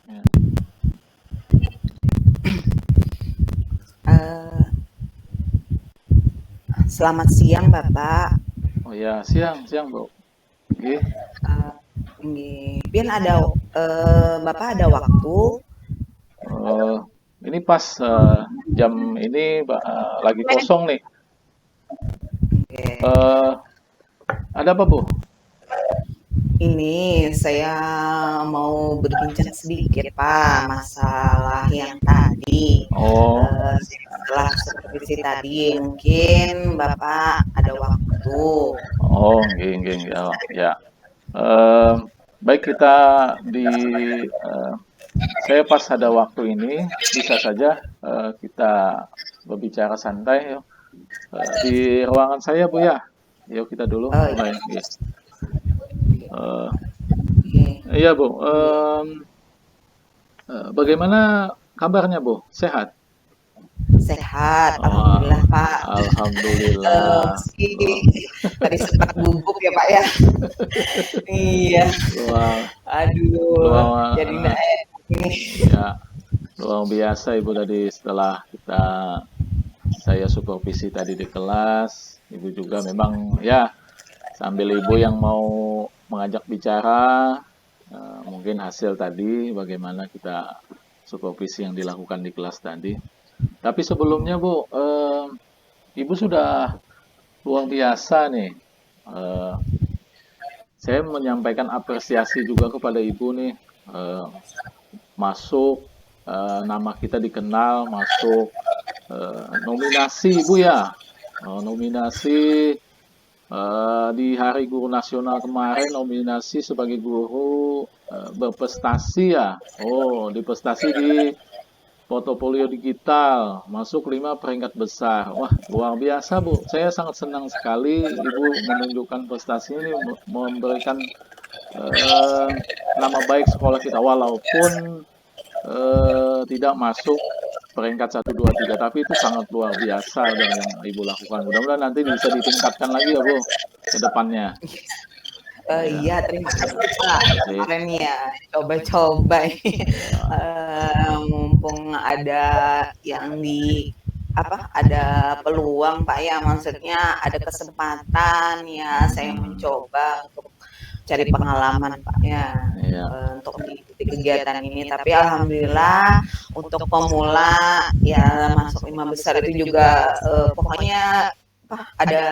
Ya. Eh, Selamat siang, Bapak. Oh ya, siang, siang Bu. Oke. Eh, Pian ada Bapak ada waktu? Eh, ini pas jam ini lagi kosong nih. Oke. Eh, ada apa Bu? Ini saya mau berbincang sedikit, Pak, masalah yang tadi. Oh, Setelah supervisi tadi, mungkin Bapak ada waktu. oh, nggih, nggih, nggih. Oh, ya. Eh, baik kita di eh, saya pas ada waktu ini bisa saja kita berbicara santai. Yuk. Di ruangan saya Bu ya. Yuk kita dulu Iya. mulai. Nggih. Eh, Oke. iya Bu. Bagaimana kabarnya Bu? Sehat? Sehat, Oh, alhamdulillah, Pak. alhamdulillah. Meski Wah, tadi sempat gugup ya, Pak ya. Iya. luar, Aduh, jadi luar, nggak enak ini. ya, luar biasa Ibu tadi setelah saya supervisi tadi di kelas, Ibu juga memang ya sambil Ibu yang mau mengajak bicara, mungkin hasil tadi bagaimana kita supervisi yang dilakukan di kelas tadi. Tapi sebelumnya Bu, Ibu sudah luar biasa nih. Eh, saya menyampaikan apresiasi juga kepada Ibu nih, eh, masuk nama kita dikenal, masuk nominasi Ibu ya, nominasi di Hari Guru Nasional kemarin, nominasi sebagai guru berprestasi ya. Oh, di prestasi di portofolio digital, masuk 5 peringkat besar. Wah, luar biasa Bu. Saya sangat senang sekali Ibu menunjukkan prestasi ini, memberikan eh, nama baik sekolah kita walaupun tidak masuk peringkat satu 2 3 tapi itu sangat luar biasa udah yang Ibu lakukan. Mudah-mudahan nanti bisa ditingkatkan lagi ya Bu ke depannya. Ya, Iya, terima kasih Pak. terima kasih. Kemarin ya coba-coba Ya, mumpung ada yang di apa ada peluang Pak ya, maksudnya ada kesempatan ya saya mm, mencoba untuk cari pengalaman Pak ya, ya, untuk mengikuti kegiatan ini. Tapi alhamdulillah untuk pemula ya masuk 5 besar itu juga pokoknya apa ada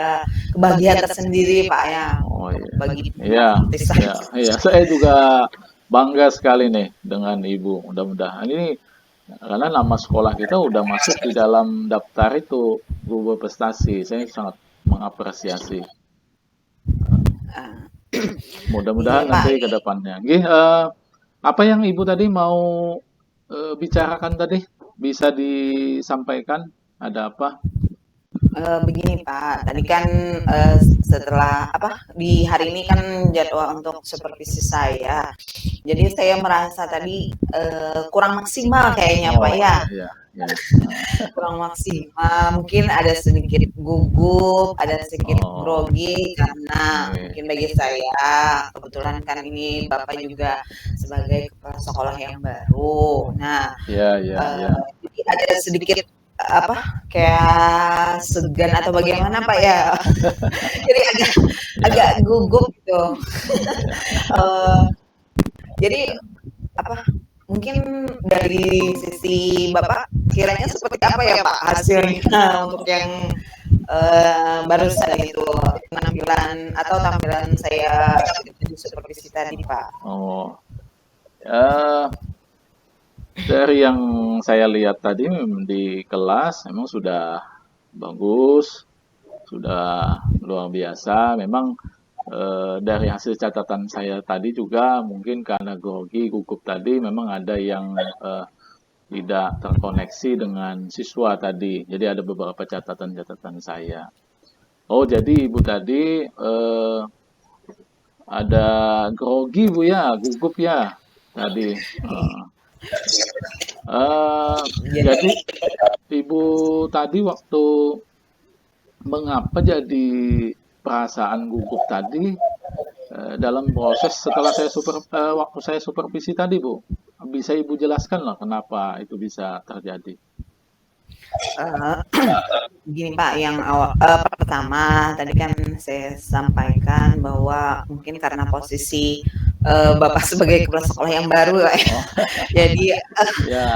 kebahagiaan tersendiri Pak ya oh untuk iya, bagi kita iya, seperti iya, saya. iya. Saya juga bangga sekali nih dengan Ibu. Mudah-mudahan ini karena nama sekolah kita udah masuk di dalam daftar itu guru prestasi. Saya sangat mengapresiasi. Ah, iya Mudah-mudahan Pak. nanti ke depannya. Nggih, apa yang Ibu tadi mau bicarakan tadi? Bisa disampaikan? Ada apa? Begini Pak, tadi kan setelah apa di hari ini kan jadwal untuk supervisi saya. Jadi saya merasa tadi kurang maksimal kayaknya Pak Oh ya, iya iya iya. kurang maksimal. Mungkin ada sedikit gugup, ada sedikit Oh, grogi karena iya mungkin bagi saya kebetulan kan ini Bapak juga sebagai kepala sekolah yang baru. Nah, iya iya iya. jadi ada sedikit apa kayak segan atau bagaimana Pak ya. Jadi agak agak Iya, gugup gitu. iya. Eh, jadi apa mungkin dari sisi Bapak kiranya seperti apa ya Pak hasilnya untuk yang barusan itu penampilan atau tampilan saya di supervisi tadi Pak. Oh, ya dari yang saya lihat tadi di kelas memang sudah bagus, sudah luar biasa. Memang dari hasil catatan saya tadi juga mungkin karena grogi, gugup tadi memang ada yang tidak terkoneksi dengan siswa tadi. Jadi ada beberapa catatan-catatan saya. Oh, jadi Ibu tadi ada grogi Bu ya, gugup ya tadi. Eh, jadi Jadi Ibu tadi waktu mengapa jadi perasaan gugup tadi dalam proses setelah waktu saya supervisi tadi Bu? bisa Ibu jelaskan lah kenapa itu bisa terjadi? Eee, Gini Pak, yang pertama tadi kan saya sampaikan bahwa mungkin karena posisi, Bapak sebagai kepala sekolah yang baru lah ya. Oh, Jadi, ya.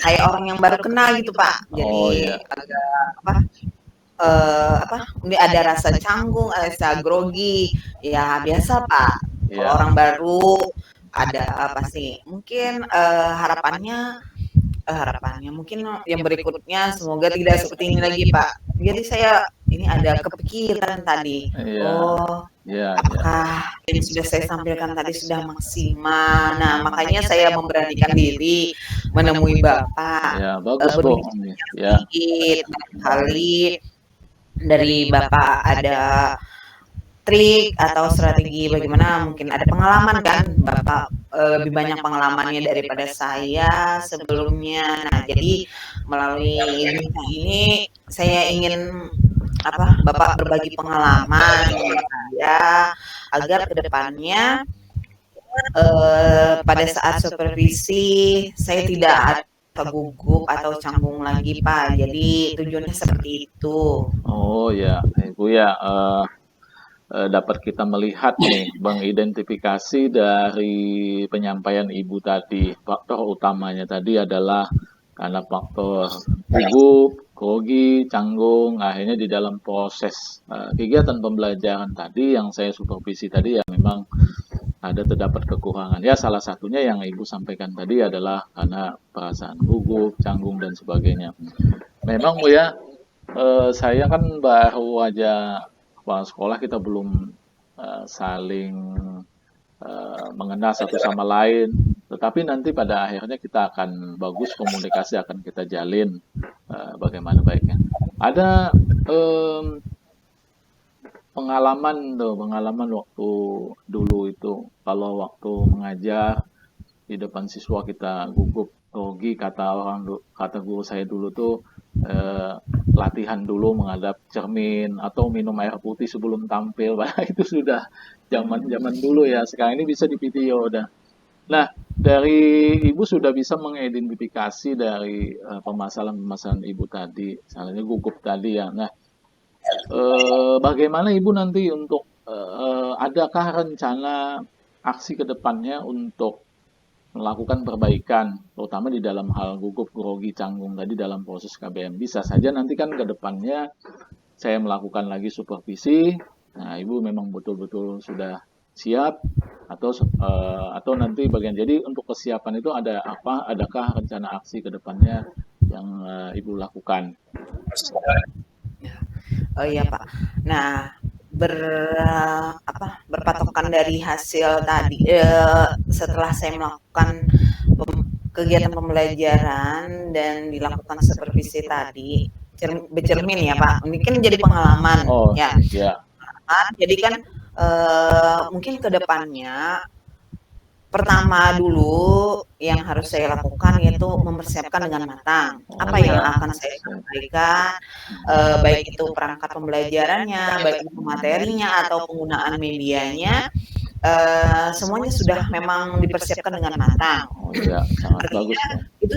kayak orang yang baru kenal gitu Pak. Oh Jadi ya, agak apa, ini ada rasa canggung, rasa grogi, ya biasa Pak. Kalau ya, orang baru ada pasti mungkin, harapannya mungkin yang berikutnya semoga tidak seperti ini lagi Pak. Jadi saya ini ada kepikiran tadi, iya, oh iya, iya, apakah yang sudah saya sampaikan tadi sudah maksimal? Nah makanya saya memberanikan diri menemui Bapak, ya, bagus Bu. berbincang Ya, sedikit, barangkali dari Bapak ada trik atau strategi bagaimana mungkin ada pengalaman kan Bapak, lebih banyak pengalamannya daripada saya sebelumnya. Nah, jadi melalui bincang ini saya ingin Bapak berbagi pengalaman dengan saya agar kedepannya pada saat supervisi saya tidak tergugup atau canggung lagi Pak. Jadi tujuannya seperti itu. oh ya, Ibu ya, dapat kita melihat nih, mengidentifikasi dari penyampaian Ibu tadi, faktor utamanya tadi adalah karena faktor gugup, grogi, canggung, akhirnya di dalam proses kegiatan pembelajaran tadi yang saya supervisi tadi ya memang ada terdapat kekurangan. Ya salah satunya yang Ibu sampaikan tadi adalah karena perasaan gugup, canggung dan sebagainya. Memang Bu ya, saya kan baru aja kepala sekolah, kita belum saling mengenal satu sama lain. Tetapi nanti pada akhirnya kita akan bagus, komunikasi akan kita jalin bagaimana baiknya. Ada em, pengalaman waktu dulu itu, kalau waktu mengajar di depan siswa kita gugup, grogi, kata guru saya dulu tuh eh, latihan dulu menghadap cermin atau minum air putih sebelum tampil. Wah, itu sudah zaman-zaman dulu ya. Sekarang ini bisa di video udah. Nah, dari Ibu sudah bisa mengidentifikasi dari permasalahan-permasalahan Ibu tadi, misalnya gugup tadi ya. Nah, bagaimana Ibu nanti untuk adakah rencana aksi ke depannya untuk melakukan perbaikan, terutama di dalam hal gugup, grogi, canggung tadi dalam proses KBM. Bisa saja nanti kan ke depannya saya melakukan lagi supervisi. Nah, Ibu memang betul-betul sudah siap atau nanti bagian. Jadi untuk kesiapan itu ada apa? Adakah rencana aksi ke depannya yang Ibu lakukan? Oh iya Pak. Nah, berpatokan dari hasil tadi, setelah saya melakukan kegiatan pembelajaran dan dilakukan supervisi tadi, bercermin ya Pak, ini kan jadi pengalaman Oh, ya. ya, Jadi kan mungkin ke depannya pertama dulu yang harus saya lakukan yaitu mempersiapkan dengan matang oh apa yang ya, akan saya sampaikan, baik itu perangkat pembelajarannya, baik itu materinya atau penggunaan medianya, semuanya sudah memang dipersiapkan dengan matang. oh ya, sangat bagus, Artinya Bu. itu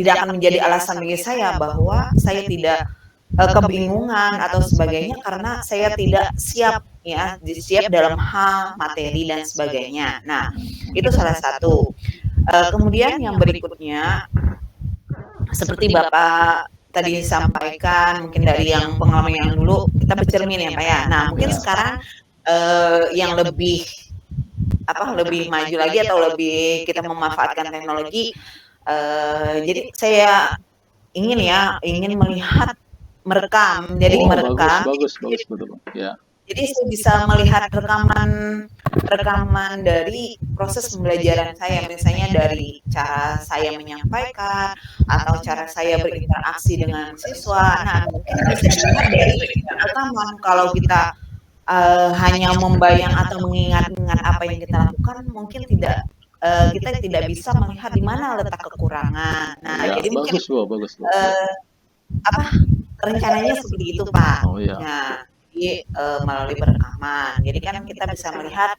tidak akan menjadi alasan bagi saya bahwa saya tidak kebingungan atau sebagainya karena saya tidak siap ya, siap dalam hal materi dan sebagainya. Nah, itu salah satu. Kemudian yang berikutnya seperti Bapak tadi sampaikan mungkin dari yang pengalaman yang dulu kita bercermin ya Pak ya. Nah, mungkin Ya, sekarang yang lebih maju lagi atau lebih kita memanfaatkan teknologi. Jadi saya ingin melihat merekam, jadi oh bagus, merekam. bagus, bagus, betul, ya. Jadi saya bisa melihat rekaman dari proses pembelajaran saya, misalnya dari cara saya menyampaikan atau cara saya berinteraksi dengan siswa. Nah, mungkin bisa dilihat dari rekaman. Kalau kita hanya membayang atau mengingat-ingat apa yang kita lakukan, mungkin kita tidak bisa melihat di mana letak kekurangan. Nah, Ya, jadi mungkin bagus, Bu, bagus, Bu. eh, apa rencananya seperti itu Pak. Oh ya, Nah, melalui perekaman. Jadi kan kita bisa melihat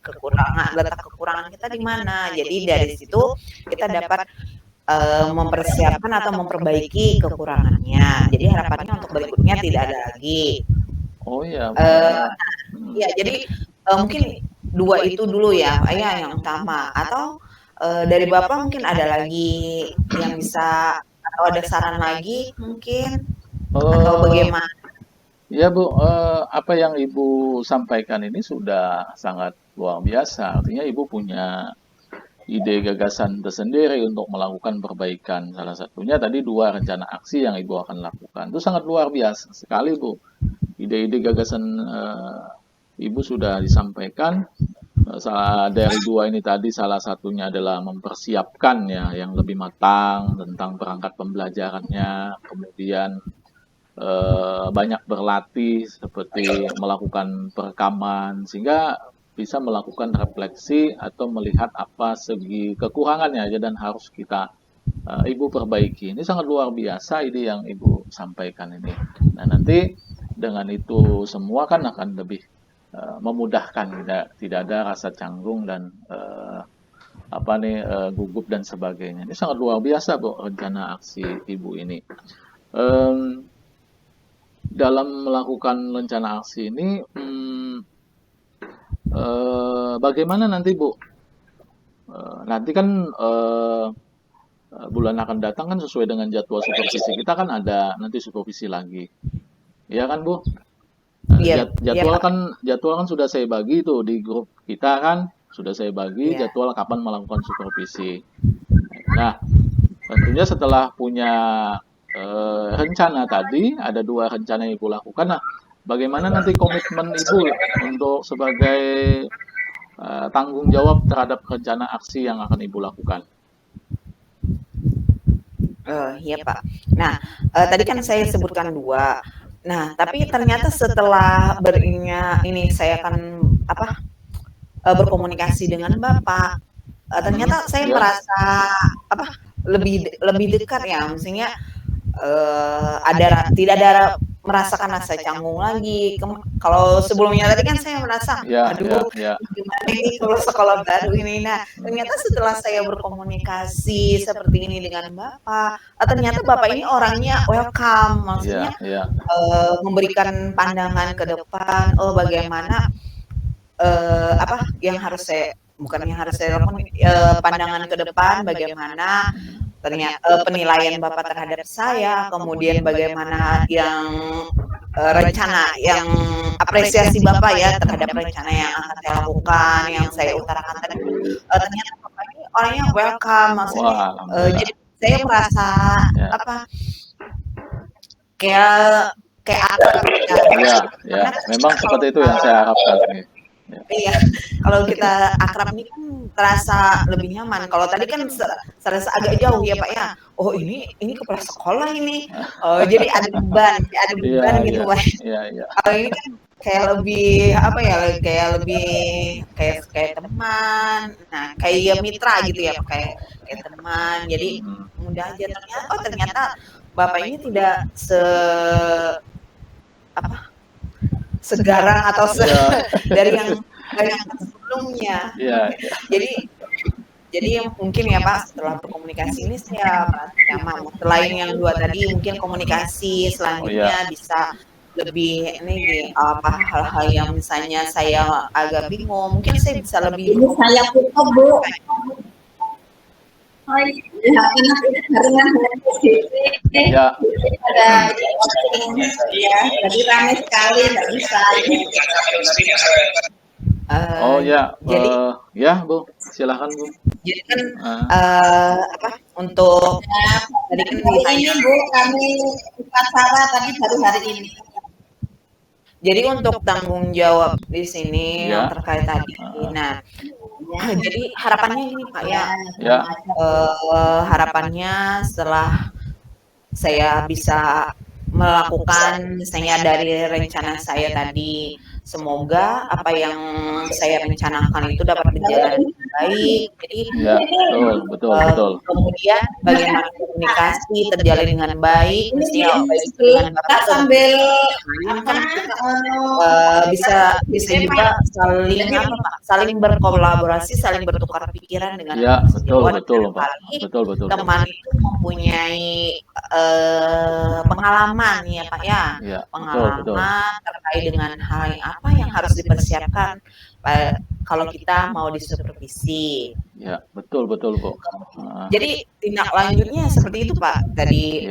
letak kekurangan kita di mana. Jadi dari situ kita dapat mempersiapkan atau memperbaiki kekurangannya. Jadi harapannya untuk berikutnya tidak ada lagi. Oh iya. Ya, jadi mungkin 2 itu dulu ya, Pak ya, yang utama. Atau dari Bapak mungkin ada lagi yang bisa atau ada saran lagi mungkin atau bagaimana? Ya Bu, apa yang Ibu sampaikan ini sudah sangat luar biasa. Artinya Ibu punya ide gagasan tersendiri untuk melakukan perbaikan. Salah satunya tadi 2 rencana aksi yang Ibu akan lakukan. Itu sangat luar biasa sekali Bu. Ide-ide gagasan Ibu sudah disampaikan. Dari 2 ini tadi salah satunya adalah mempersiapkan ya yang lebih matang tentang perangkat pembelajarannya, kemudian banyak berlatih seperti melakukan perekaman sehingga bisa melakukan refleksi atau melihat apa segi kekurangannya aja dan harus kita Ibu perbaiki. Ini sangat luar biasa ide yang Ibu sampaikan ini. Nah, nanti dengan itu semua kan akan lebih memudahkan, tidak ada rasa canggung dan gugup dan sebagainya. Ini sangat luar biasa Bu rencana aksi Ibu ini. Dalam melakukan rencana aksi ini, bagaimana nanti Bu? Nanti kan bulan akan datang kan sesuai dengan jadwal supervisi kita kan ada nanti supervisi lagi, ya kan Bu? Iya, Jadwal kan sudah saya bagi tuh di grup kita kan sudah saya bagi jadwal kapan melakukan supervisi. Nah, tentunya setelah punya rencana tadi, ada 2 rencana yang Ibu lakukan. Nah, bagaimana nanti komitmen Ibu untuk sebagai tanggung jawab terhadap rencana aksi yang akan Ibu lakukan? Iya Pak. Nah, tadi kan saya sebutkan 2. Nah, tapi ternyata setelah ini saya akan berkomunikasi dengan Bapak, ternyata saya merasa lebih dekat ya, maksudnya tidak ada merasakan rasa canggung lagi. Kalau sebelumnya tadi kan saya merasa, gimana ini kalau sekolah baru ini. Nah, ternyata setelah saya berkomunikasi seperti ini dengan Bapak, ternyata Bapak ini orangnya welcome, maksudnya memberikan pandangan ke depan. Oh, bagaimana yang harus saya lakukan, pandangan ke depan, bagaimana penilaian Bapak terhadap saya, kemudian bagaimana yang rencana, yang apresiasi Bapak ya terhadap rencana yang akan saya lakukan, yang saya utarakan tadi. Ternyata Bapak ini orangnya welcome, maksudnya jadi saya merasa kayak akrab. Ya, memang seperti itu yang saya harapkan. Iya, kalau kita akrab ini kan terasa lebih nyaman. Kalau tadi kan serasa agak jauh ya Pak ya. Oh ini kepala sekolah ini. Jadi ada beban gitu Pak. Kalau ini kan kayak lebih kayak teman. Nah, kayak mitra gitu ya Pak, kayak teman. Jadi mudah aja ternyata Bapak ini tidak segarang atau dari yang sebelumnya. Jadi mungkin ya Pak, setelah berkomunikasi ini saya merasa nyaman. Selain yang 2 tadi, mungkin komunikasi selanjutnya bisa lebih hal-hal yang misalnya saya agak bingung, mungkin saya bisa lebih. Ini saya tutup Bu. Oh iya, enak itu barengan dengan PDP. Ada ya, jadi ramai sekali, nggak bisa. Jadi, ya Bu, silakan Bu. Jadi kan untuk tadi kan ini Bu, kami upacara tadi baru hari ini. Jadi untuk tanggung jawab di sini yang terkait tadi, nah. Jadi harapannya gini Pak ya, harapannya setelah saya bisa melakukan misalnya dari rencana saya tadi, semoga apa yang saya rencanakan itu dapat berjalan baik. Jadi Ya, betul. kemudian bagaimana komunikasi terjalin dengan baik, mestinya baik sebelum dengan kita Bapak sambil kan bisa juga saling berkolaborasi, saling bertukar pikiran dengan Ya, betul, sejauh Pak. Betul. teman itu mempunyai pengalaman ya Pak ya, Ya, pengalaman terkait dengan hal apa yang harus dipersiapkan kalau kita mau disupervisi. Ya, betul Bu. Jadi tindak lanjutnya seperti itu Pak. Tadi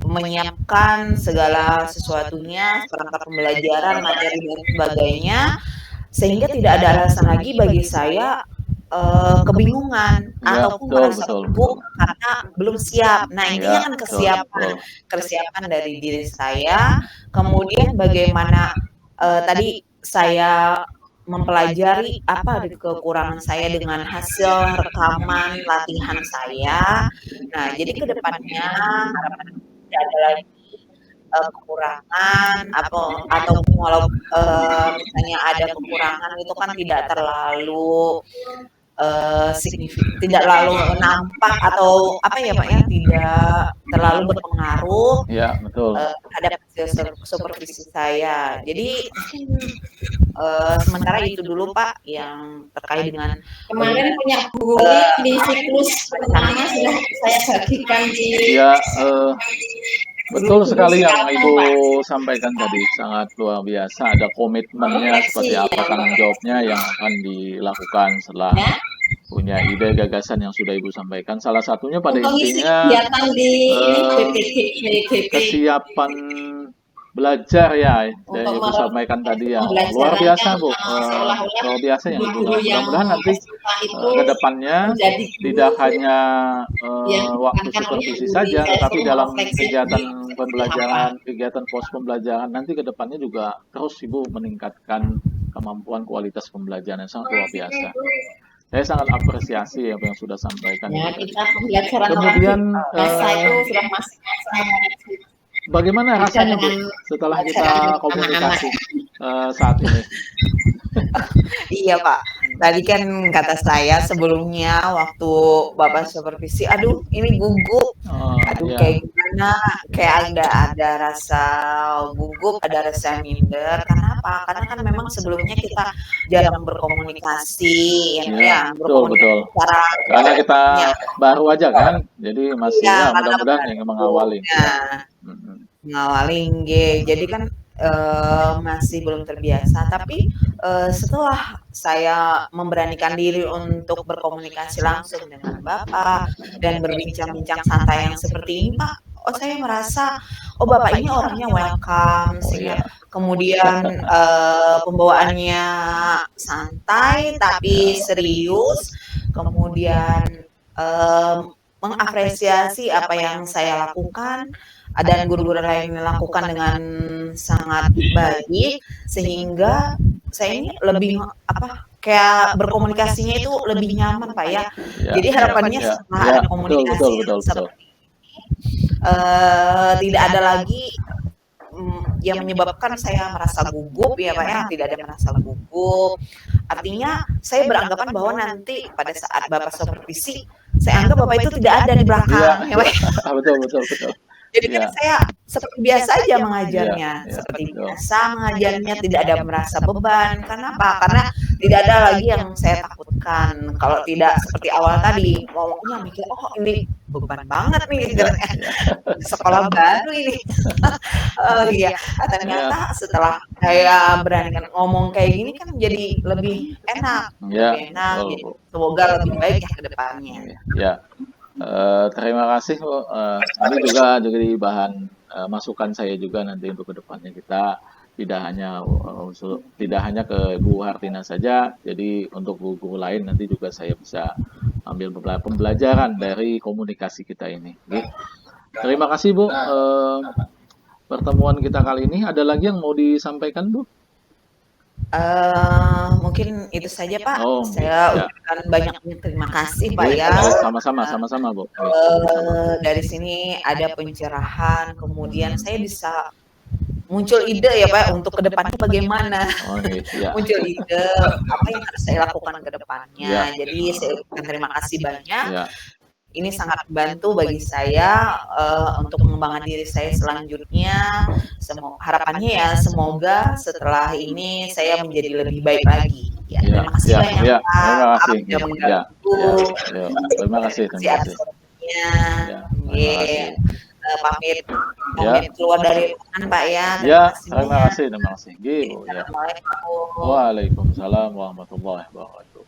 menyiapkan segala sesuatunya, perangkat pembelajaran, materi dan sebagainya, sehingga tidak ada alasan lagi bagi saya kebingungan ataupun merasa gugup karena belum siap. Nah, intinya kan kesiapan dari diri saya. Kemudian bagaimana tadi saya mempelajari apa kekurangan saya dengan hasil rekaman latihan saya. Nah, jadi kedepannya harapan tidak ada lagi kekurangan atau walau misalnya ada kekurangan itu kan tidak terlalu tidak terlalu nampak atau apa ya Pak ya, tidak terlalu berpengaruh terhadap hasil supervisi saya. Jadi sementara itu dulu Pak yang terkait dengan kemarin punya buku di siklus pertama sudah saya bagikan di betul sekali yang Ibu sampaikan tadi, sangat luar biasa. Ada komitmennya seperti apa tanggung jawabnya yang akan dilakukan setelah punya ide gagasan yang sudah Ibu sampaikan. Salah satunya pada intinya kesiapan belajar ya, yang Ibu sampaikan tadi yang luar biasa Bu, luar biasa yang Ibu. Mudah-mudahan nanti ke depannya tidak hanya waktu supervisi saja, tetapi dalam kegiatan pembelajaran, kegiatan pos pembelajaran nanti ke depannya juga terus Ibu meningkatkan kemampuan kualitas pembelajaran yang sangat luar biasa. Saya sangat apresiasi apa yang sudah sampaikan. Ya, kita pembelajaran kemudian itu sudah masuk bagaimana rasanya Bu setelah kita komunikasi saat ini? Iya Pak, tadi kan kata saya sebelumnya waktu Bapak supervisi, aduh ini gugup, kayak gimana, kayak ada rasa gugup, ada rasa minder. Kenapa? Karena kan memang sebelumnya kita jarang berkomunikasi, betul. Karena kita baru aja kan, jadi masih mudah-mudahan yang mengawali. Jadi kan masih belum terbiasa, tapi setelah saya memberanikan diri untuk berkomunikasi langsung dengan Bapak dan berbincang-bincang santai yang seperti ini Pak, saya merasa Bapak ini orangnya welcome, sehingga kemudian pembawaannya santai tapi serius, kemudian mengapresiasi apa yang saya lakukan dan guru-guru lain lakukan dengan sangat baik, sehingga saya ini lebih kayak berkomunikasinya itu lebih nyaman Pak ya. Jadi harapannya setelah ada komunikasi seperti ini tidak ada lagi yang menyebabkan saya merasa gugup ya Pak ya, tidak ada merasa gugup. Artinya saya beranggapan bahwa nanti pada saat Bapak supervisi, saya anggap Bapak itu tidak ada di belakang ya Pak. Betul. Jadi kan saya seperti biasa aja mengajarnya, seperti biasa mengajarnya, tidak ada merasa beban. Kenapa? Karena tidak ada lagi yang saya takutkan. Kalau tidak seperti awal tadi, ngomongnya mikir, ini beban banget nih, sekolah baru ini. Ternyata setelah saya berani ngomong kayak gini kan jadi lebih enak, jadi semoga lebih baik ya ke depannya. Terima kasih Bu. Ini juga jadi bahan masukan saya juga nanti untuk kedepannya kita tidak hanya ke Bu Hartina saja, jadi untuk guru lain nanti juga saya bisa ambil pembelajaran dari komunikasi kita ini. Terima kasih Bu. Pertemuan kita kali ini ada lagi yang mau disampaikan Bu? Mungkin itu saja Pak. Saya ucapkan banyak terima kasih Pak ya. Sama-sama Bu. Dari sini ada pencerahan, kemudian saya bisa muncul ide ya Pak untuk kedepannya bagaimana. Oh, iya. Muncul ide apa yang harus saya lakukan ke depannya. Ya. Jadi saya ucapkan terima kasih banyak. Ya. Ini sangat membantu bagi saya untuk mengembangkan diri saya selanjutnya. Harapannya ya semoga setelah ini saya menjadi lebih baik lagi. Ya, terima kasih Ya, banyak ya, Pak. terima Maaf kasih. sudah Ya, mengganggu. ya, terima kasih, terima kasih. Ya, terima kasih. pamit keluar dari ruangan Pak ya. Ya, Terima terima kasih kasih, terima kasih. Bu, ya. Assalamualaikum. Waalaikumsalam warahmatullahi wabarakatuh.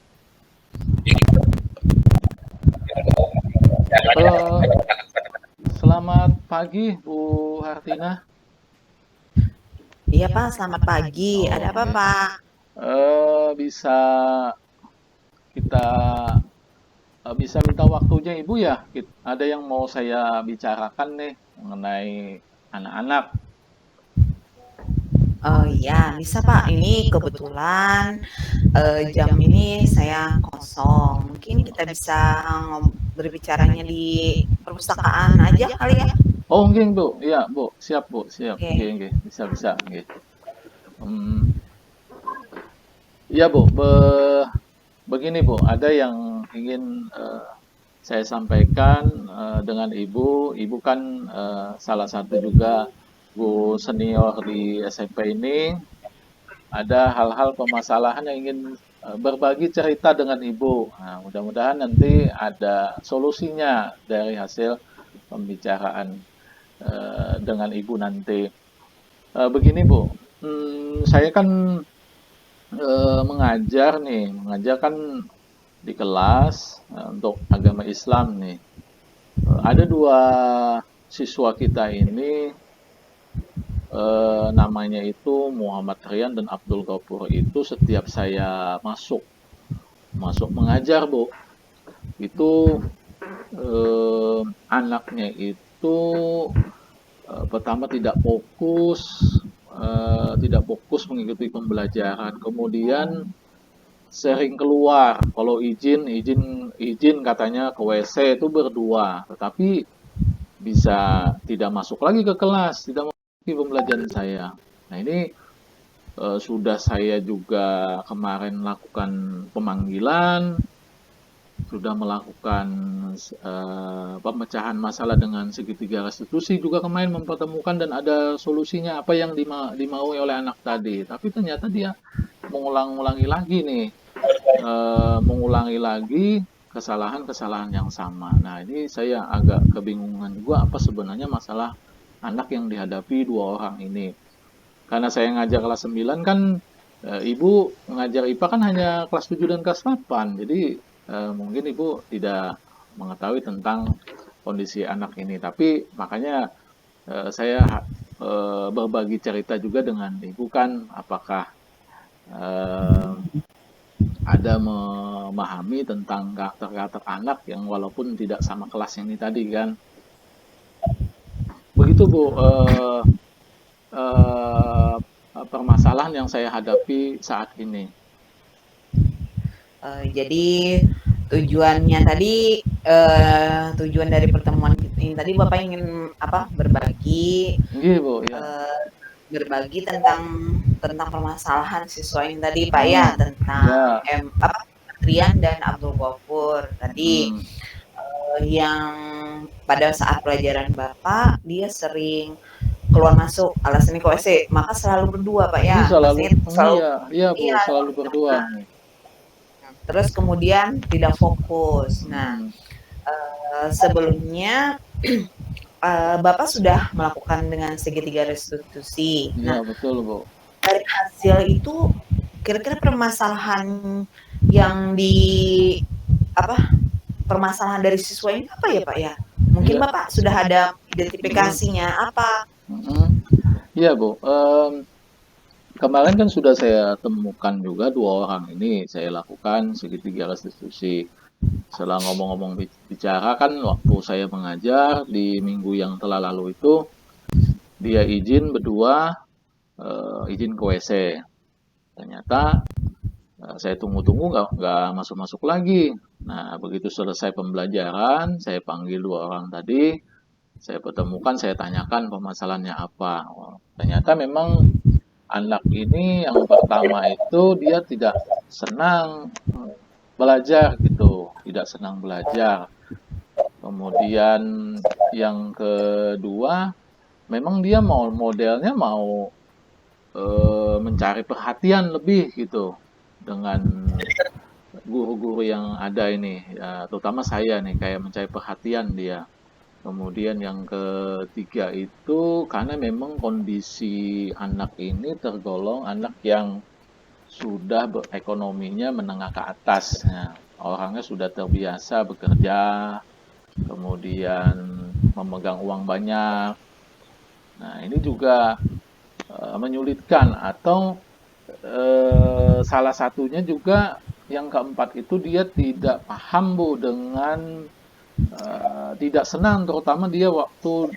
Selamat pagi, Bu Hartina. Iya Pak, selamat pagi. Ada apa Pak? Bisa kita bisa minta waktunya Ibu ya? Ada yang mau saya bicarakan nih mengenai anak-anak. Oh iya, bisa Pak. Ini kebetulan jam ini saya kosong. Mungkin kita bisa berbicaranya di perpustakaan aja kali ya? Oh, mungkin Bu. Iya, Bu. Siap, Bu. Siap. Oke. Nggih. Bisa. Nggih. Iya, Bu. Begini, Bu. Ada yang ingin saya sampaikan dengan Ibu. Ibu kan salah satu juga guru senior di SMP ini. Ada hal-hal permasalahan yang ingin berbagi cerita dengan Ibu. Nah, mudah-mudahan nanti ada solusinya dari hasil pembicaraan dengan Ibu nanti. Begini Bu, saya kan mengajar kan di kelas untuk agama Islam nih. Ada 2 siswa kita ini namanya itu Muhammad Rian dan Abdul Ghafur. Itu setiap saya masuk mengajar Bu, itu anaknya itu pertama tidak fokus mengikuti pembelajaran, kemudian sering keluar, kalau izin katanya ke WC itu berdua, tetapi bisa tidak masuk lagi ke kelas, tidak mengikuti pembelajaran saya. Nah ini sudah saya juga kemarin lakukan pemanggilan, sudah melakukan pemecahan masalah dengan segitiga restitusi, juga kemarin mempertemukan dan ada solusinya apa yang dimaui oleh anak tadi. Tapi ternyata dia mengulangi lagi kesalahan-kesalahan yang sama. Nah ini saya agak kebingungan juga apa sebenarnya masalah anak yang dihadapi 2 orang ini. Karena saya ngajar kelas 9 kan, Ibu mengajar IPA kan hanya kelas 7 dan kelas 8. Jadi mungkin Ibu tidak mengetahui tentang kondisi anak ini. Tapi makanya saya berbagi cerita juga dengan Ibu kan, apakah ada memahami tentang karakter-karakter anak yang walaupun tidak sama kelas ini tadi kan. Begitu Bu, permasalahan yang saya hadapi saat ini. Jadi tujuannya tadi tujuan dari pertemuan ini tadi Bapak ingin apa? Berbagi. Iya Bu, ya. Berbagi tentang permasalahan siswa ini tadi Pak ya, tentang Rian dan Abdul Ghafur tadi. Yang pada saat pelajaran Bapak dia sering keluar masuk alasannya ke WC, maka selalu berdua Pak ya. Selalu berdua. Terus kemudian tidak fokus. Nah, sebelumnya Bapak sudah melakukan dengan segitiga restitusi. Iya, betul Bu. Dari hasil itu kira-kira permasalahan yang permasalahan dari siswa ini apa ya Pak ya? Mungkin Bapak sudah ada identifikasinya apa? Iya Bu, kemarin kan sudah saya temukan juga 2 orang ini, saya lakukan segitiga restitusi. Setelah ngomong-ngomong bicara kan waktu saya mengajar di minggu yang telah lalu itu, dia izin berdua, izin ke WC. Ternyata saya tunggu-tunggu nggak masuk-masuk lagi. Nah begitu selesai pembelajaran, saya panggil 2 orang tadi, saya pertemukan, saya tanyakan permasalahannya apa. Ternyata memang anak ini yang pertama itu dia tidak senang belajar gitu, tidak senang belajar. Kemudian yang kedua, memang dia mau modelnya mau mencari perhatian lebih gitu dengan guru-guru yang ada ini, ya, terutama saya nih kayak mencari perhatian dia. Kemudian yang ketiga itu karena memang kondisi anak ini tergolong anak yang sudah ekonominya menengah ke atas. Nah, orangnya sudah terbiasa bekerja, kemudian memegang uang banyak. Nah, ini juga menyulitkan atau salah satunya juga yang keempat itu dia tidak paham Bu dengan tidak senang terutama dia waktu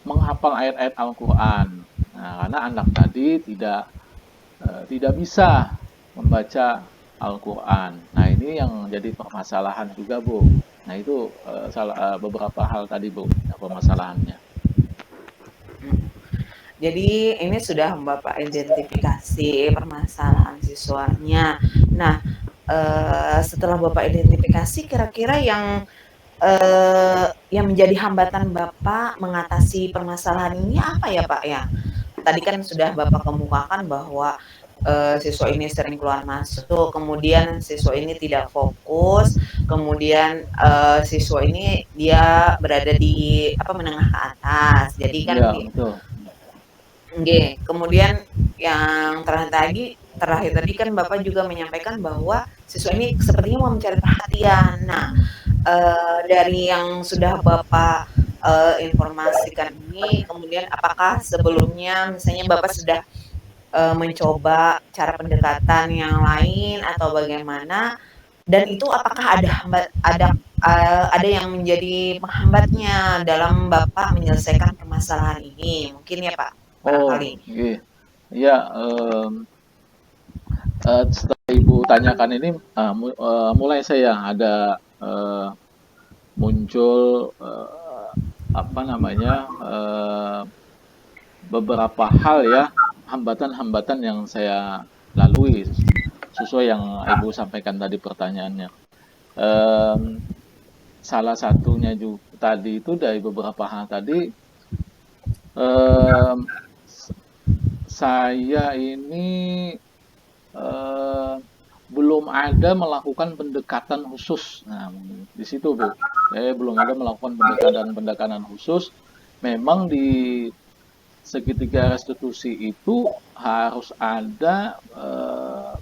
menghafal ayat-ayat Al-Quran. Nah, karena anak tadi tidak bisa membaca Al-Quran. Nah, ini yang jadi permasalahan juga, Bu. Nah, itu beberapa hal tadi, Bu, permasalahannya. Jadi ini sudah Bapak identifikasi permasalahan siswanya. Nah, setelah Bapak identifikasi, kira-kira yang menjadi hambatan Bapak mengatasi permasalahan ini apa ya Pak ya? Tadi kan sudah Bapak kemukakan bahwa siswa ini sering keluar masuk, kemudian siswa ini tidak fokus, kemudian siswa ini dia berada di menengah ke atas. Jadi kan Ya, betul. Kemudian yang terakhir tadi kan Bapak juga menyampaikan bahwa siswa ini sepertinya mau mencari perhatian. Nah, dari yang sudah Bapak informasikan ini, kemudian apakah sebelumnya misalnya Bapak sudah mencoba cara pendekatan yang lain atau bagaimana? Dan itu apakah ada yang menjadi penghambatnya dalam Bapak menyelesaikan permasalahan ini? Mungkin ya Pak, barangkali. Iya. Ya, setelah Ibu tanyakan ini, mulai saya ada muncul beberapa hal ya, hambatan-hambatan yang saya lalui sesuai yang Ibu sampaikan tadi pertanyaannya. Salah satunya juga tadi itu dari beberapa hal tadi, saya ini belum ada melakukan pendekatan khusus. Nah, di situ Bu, saya belum ada melakukan pendekatan khusus. Memang di segitiga restitusi itu harus ada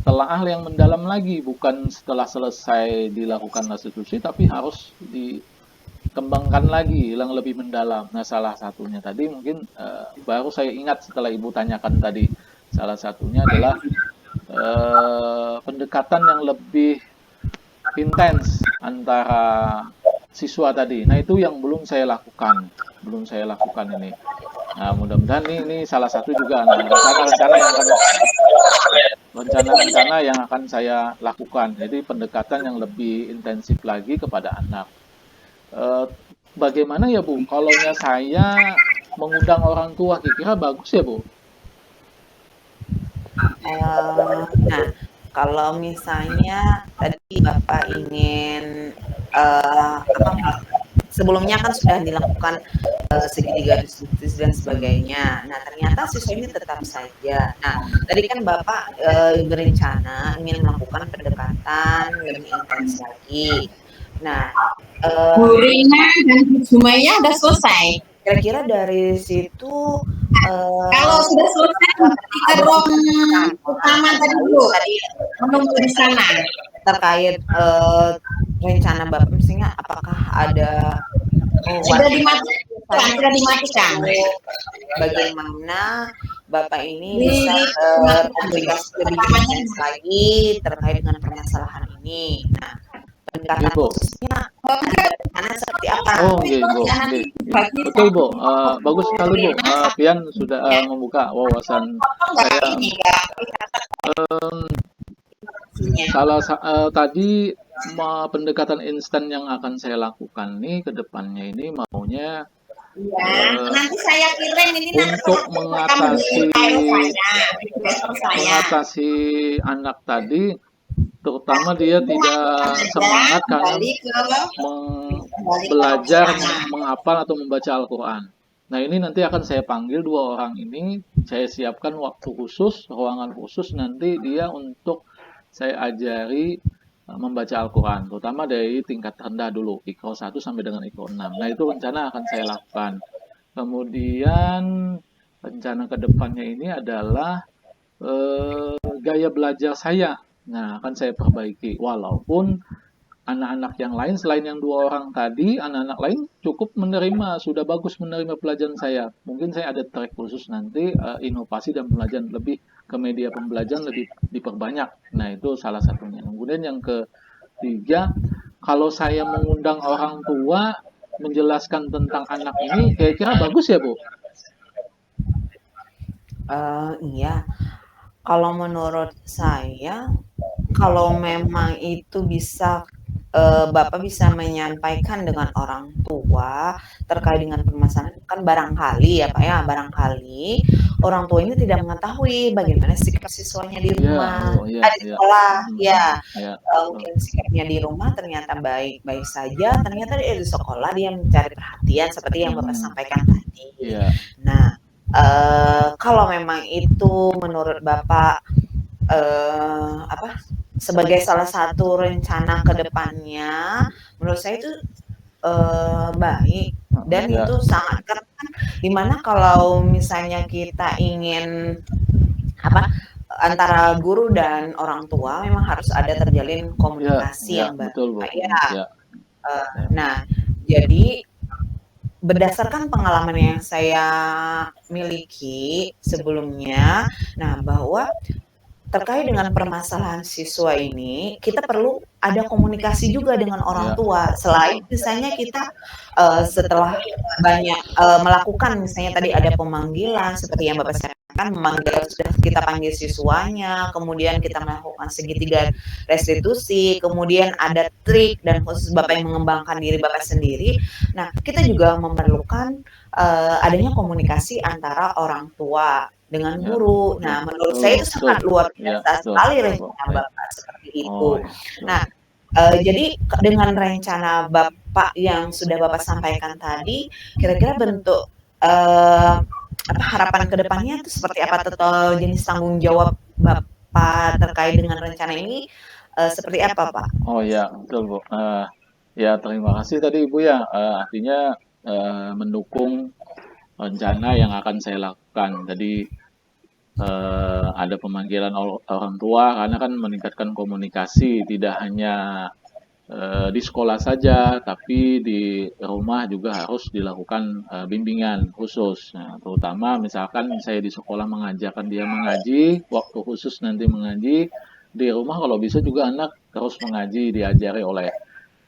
telaah yang mendalam lagi, bukan setelah selesai dilakukan restitusi, tapi harus dikembangkan lagi yang lebih mendalam. Nah, salah satunya tadi mungkin baru saya ingat setelah Ibu tanyakan tadi, salah satunya adalah pendekatan yang lebih intens antara siswa tadi. Nah, itu yang belum saya lakukan ini. Nah, mudah-mudahan ini salah satu juga rencana yang akan saya lakukan. Jadi pendekatan yang lebih intensif lagi kepada anak. Bagaimana ya Bu? Kalau saya mengundang orang tua, kira-kira bagus ya Bu? Nah, kalau misalnya tadi Bapak ingin sebelumnya kan sudah dilakukan segitiga diskusi dan sebagainya. Nah, ternyata siswa ini tetap saja. Nah, tadi kan Bapak berencana ingin melakukan pendekatan lebih intens lagi. Nah, Bu Rina dan Bu Jumaya sudah selesai. Kira-kira dari situ kalau sudah selesai kita ruang utama tadi dulu menunggu di sana terkait rencana Bapak misalnya apakah ada sudah dimatikan bagaimana Bapak ini bisa berkomunikasi lebih intens lagi terkait dengan permasalahan ini. Nah, pendekatan khususnya karena seperti apa? Betul Bu, bagus sekali Bu. Pian sudah membuka wawasan saya. Tadi pendekatan instan yang akan saya lakukan nih ke depannya ini maunya Nanti saya kirim ini untuk mengatasi anak tadi, terutama dia tidak semangat karena belajar menghafal atau membaca Al-Quran. Nah, ini nanti akan saya panggil 2 orang ini, saya siapkan waktu khusus, ruangan khusus nanti dia untuk saya ajari membaca Al-Quran, terutama dari tingkat rendah dulu, Iqra 1 sampai dengan Iqra 6. Nah, itu rencana akan saya lakukan. Kemudian rencana kedepannya ini adalah gaya belajar saya. Nah, akan saya perbaiki. Walaupun anak-anak yang lain selain yang 2 orang tadi, anak-anak lain cukup menerima, sudah bagus menerima pelajaran saya. Mungkin saya ada track khusus nanti inovasi dan pembelajaran lebih ke media pembelajaran lebih diperbanyak. Nah, itu salah satunya. Kemudian yang ketiga, kalau saya mengundang orang tua menjelaskan tentang anak ini, kira-kira bagus ya, Bu? Iya. Kalau menurut saya, kalau memang itu bisa Bapak bisa menyampaikan dengan orang tua terkait dengan permasalahan, kan barangkali ya Pak ya, barangkali orang tua ini tidak mengetahui bagaimana sikap siswanya di rumah, di sekolah, mungkin sikapnya di rumah ternyata baik-baik saja, ternyata di sekolah dia mencari perhatian seperti yang Bapak sampaikan tadi. Nah, kalau memang itu menurut Bapak sebagai salah satu rencana ke depannya, menurut saya itu baik dan itu sangat keren. Dimana kalau misalnya kita ingin antara guru dan orang tua memang harus ada terjalin komunikasi yang baik. Nah, jadi berdasarkan pengalaman yang saya miliki sebelumnya, nah bahwa terkait dengan permasalahan siswa ini, kita perlu ada komunikasi juga dengan orang tua. Selain misalnya kita setelah banyak melakukan, misalnya tadi ada pemanggilan, seperti yang Bapak sampaikan, memanggil sudah kita panggil siswanya, kemudian kita melakukan segitiga restitusi, kemudian ada trik dan khusus Bapak yang mengembangkan diri Bapak sendiri. Nah, kita juga memerlukan adanya komunikasi antara orang tua dengan guru. Nah, menurut saya itu sangat luar biasa sekali rencana Bapak seperti itu. Nah, jadi dengan rencana Bapak yang sudah Bapak sampaikan tadi, kira-kira bentuk harapan kedepannya itu seperti apa, atau jenis tanggung jawab Bapak terkait dengan rencana ini seperti apa, Pak? Oh ya, betul Bu. Ya, terima kasih tadi Ibu ya. Artinya mendukung rencana yang akan saya lakukan. Tadi ada pemanggilan orang tua karena kan meningkatkan komunikasi tidak hanya di sekolah saja, tapi di rumah juga harus dilakukan bimbingan khusus. Nah, terutama misalkan saya di sekolah mengajarkan dia mengaji, waktu khusus nanti mengaji, di rumah kalau bisa juga anak terus mengaji, diajari oleh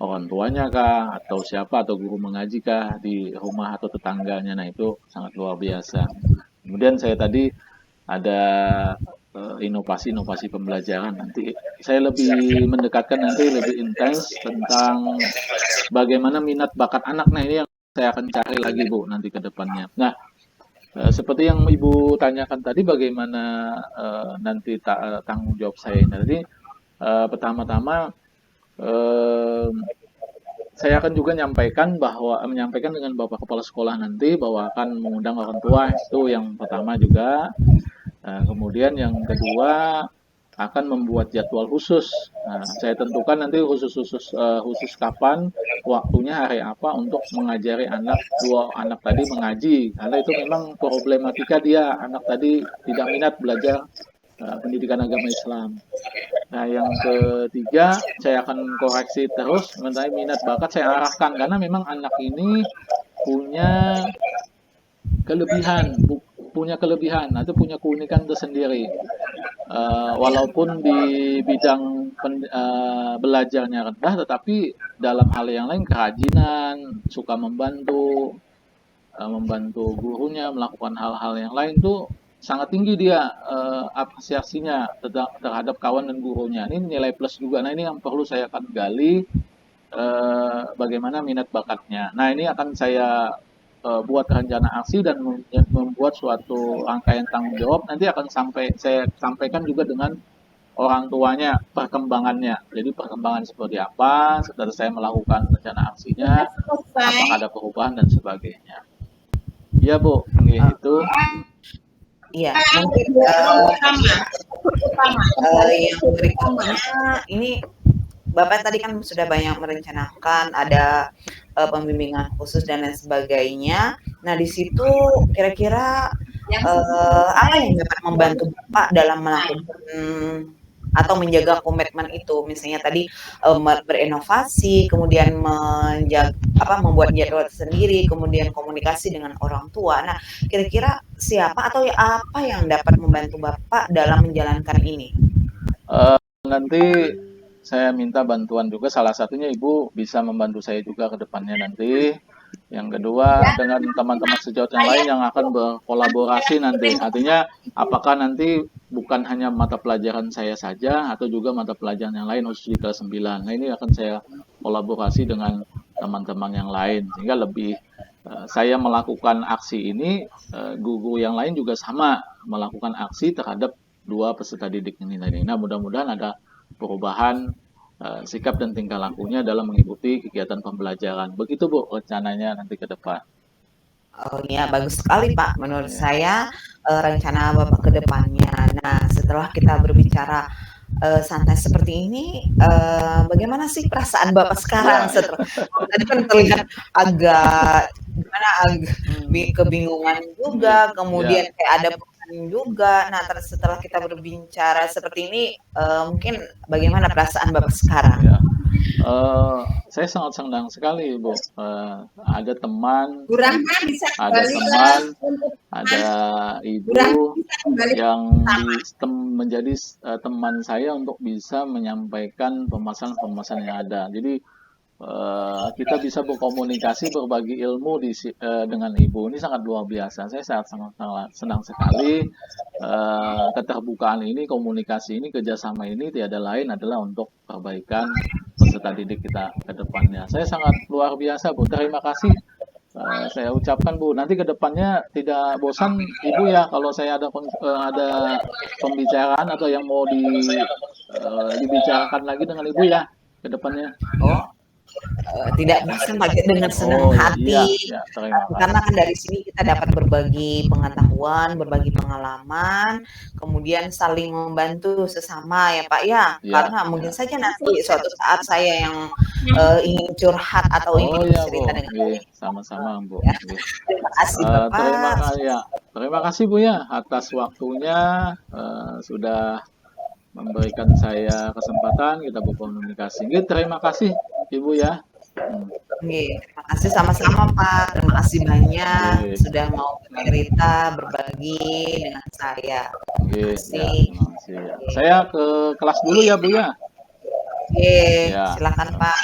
orang tuanya kah, atau siapa, atau guru mengaji kah di rumah atau tetangganya. Nah, itu sangat luar biasa. Kemudian saya tadi ada inovasi-inovasi pembelajaran. Nanti saya lebih mendekatkan nanti lebih intens tentang bagaimana minat bakat anak. Nah, ini yang saya akan cari lagi Bu nanti ke depannya. Nah, seperti yang Ibu tanyakan tadi, bagaimana nanti tanggung jawab saya ini. Jadi pertama-tama saya akan juga menyampaikan dengan Bapak Kepala Sekolah nanti bahwa akan mengundang orang tua, itu yang pertama juga. Kemudian yang kedua akan membuat jadwal khusus. Nah, saya tentukan nanti khusus kapan, waktunya hari apa untuk mengajari dua anak tadi mengaji. Karena itu memang problematika dia, anak tadi tidak minat belajar pendidikan agama Islam. Nah, yang ketiga, saya akan koreksi terus mengenai minat bakat, saya arahkan karena memang anak ini punya kelebihan atau punya keunikan tersendiri. Walaupun di bidang belajarnya rendah, tetapi dalam hal yang lain kerajinan, suka membantu gurunya melakukan hal-hal yang lain tuh sangat tinggi dia apresiasinya terhadap kawan dan gurunya. Ini nilai plus juga. Nah, ini yang perlu saya akan gali bagaimana minat bakatnya. Nah, ini akan saya buat rencana aksi dan membuat suatu rangkaian tanggung jawab. Nanti akan saya sampaikan juga dengan orang tuanya perkembangannya. Jadi perkembangan seperti apa setelah saya melakukan rencana aksinya, apakah ada perubahan dan sebagainya. Iya Bu, itu. Iya, mungkin yang berikutnya ini Bapak tadi kan sudah banyak merencanakan ada pembimbingan khusus dan lain sebagainya. Nah, di situ kira-kira apa yang dapat membantu Bapak dalam melakukan atau menjaga komitmen itu? Misalnya tadi berinovasi, kemudian membuat jadwal sendiri, kemudian komunikasi dengan orang tua. Nah, kira-kira siapa atau apa yang dapat membantu Bapak dalam menjalankan ini? Nanti saya minta bantuan juga, salah satunya Ibu bisa membantu saya juga ke depannya nanti. Yang kedua, dengan teman-teman sejawat yang lain yang akan berkolaborasi nanti. Artinya, apakah nanti bukan hanya mata pelajaran saya saja, atau juga mata pelajaran yang lain khusus di kelas 9. Nah, ini akan saya kolaborasi dengan teman-teman yang lain. Sehingga lebih saya melakukan aksi ini, guru yang lain juga sama melakukan aksi terhadap dua peserta didik ini tadi. Nah, mudah-mudahan ada perubahan sikap dan tingkah lakunya dalam mengikuti kegiatan pembelajaran. Begitu Bu rencananya nanti ke depan. Oh iya, bagus sekali Pak. Menurut saya rencana Bapak ke depannya. Nah, setelah kita berbicara santai seperti ini, bagaimana sih perasaan Bapak sekarang setelah tadi kan terlihat agak kebingungan juga, kemudian kayak ada juga. Nah, setelah kita berbicara seperti ini, mungkin bagaimana perasaan Bapak sekarang? Ya. Saya sangat senang sekali, Bu. Ada teman, ada ibu yang menjadi teman saya untuk bisa menyampaikan permasalahan-permasalahan yang ada. Jadi kita bisa berkomunikasi, berbagi ilmu dengan ibu. Ini sangat luar biasa. Saya sangat senang sekali. Keterbukaan ini, komunikasi ini, kerjasama ini tiada lain adalah untuk perbaikan peserta didik kita ke depannya. Saya sangat luar biasa, Bu. Terima kasih. Saya ucapkan, Bu. Nanti ke depannya tidak bosan, Ibu ya, kalau saya ada pembicaraan atau yang mau dibicarakan lagi dengan Ibu ya ke depannya. Tidak bosan lagi dengan senang hati, iya, karena kan dari sini kita dapat berbagi pengetahuan, berbagi pengalaman, kemudian saling membantu sesama ya Pak ya, karena mungkin saja nanti suatu saat saya yang ingin curhat atau ingin bercerita dengan Bu. Sama-sama Bu. Ya. Terima kasih Bapak. Terima kasih Bu ya atas waktunya, sudah memberikan saya kesempatan kita berkomunikasi. Terima kasih Ibu ya. Terima kasih sama-sama Pak. Terima kasih banyak sudah mau bercerita, berbagi dengan saya. Terima kasih. Saya ke kelas dulu ya Bu ya. Silakan Pak.